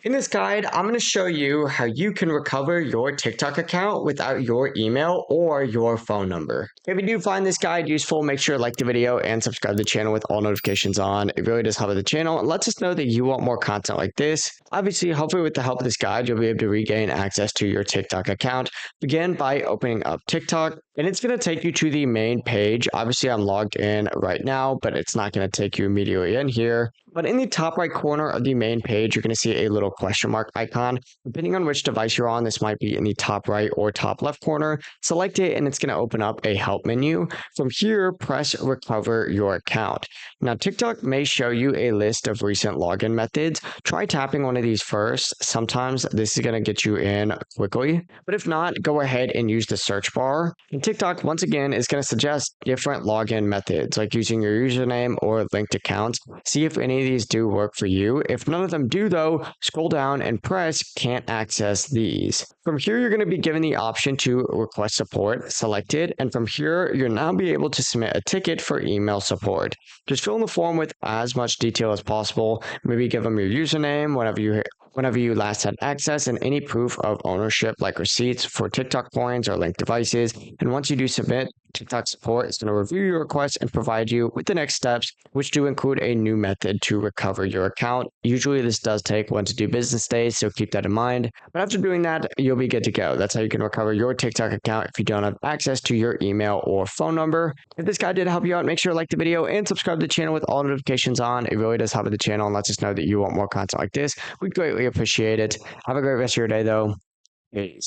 In this guide, I'm going to show you how you can recover your TikTok account without your email or your phone number. If you do find this guide useful, make sure to like the video and subscribe to the channel with all notifications on. It really does help the channel and lets us know that you want more content like this. Obviously, hopefully with the help of this guide, you'll be able to regain access to your TikTok account. Begin by opening up TikTok, and it's going to take you to the main page. Obviously, I'm logged in right now, but it's not going to take you immediately in here. But in the top right corner of the main page, you're going to see a little question mark icon. Depending on which device you're on, this might be in the top right or top left corner. Select it and it's going to open up a help menu. From here, press recover your account. Now, TikTok may show you a list of recent login methods. Try tapping one of these first. Sometimes this is going to get you in quickly. But if not, go ahead and use the search bar. And TikTok, once again, is going to suggest different login methods, like using your username or linked accounts. See if any of these do work for you. If none of them do, though, scroll down and press can't access these. From here, you're going to be given the option to request support selected. And from here, you'll now be able to submit a ticket for email support. Just fill in the form with as much detail as possible. Maybe give them your username whenever you last had access and any proof of ownership like receipts for TikTok coins or linked devices. And once you do submit, TikTok support is going to review your request and provide you with the next steps, which do include a new method to recover your account. Usually this does take 1 to 2 business days, so keep that in mind. But after doing that, you'll be good to go. That's how you can recover your TikTok account if you don't have access to your email or phone number. If this guide did help you out, make sure to like the video and subscribe to the channel with all notifications on. It really does help the channel and lets us know that you want more content like this. We'd greatly appreciate it. Have a great rest of your day, though. Peace.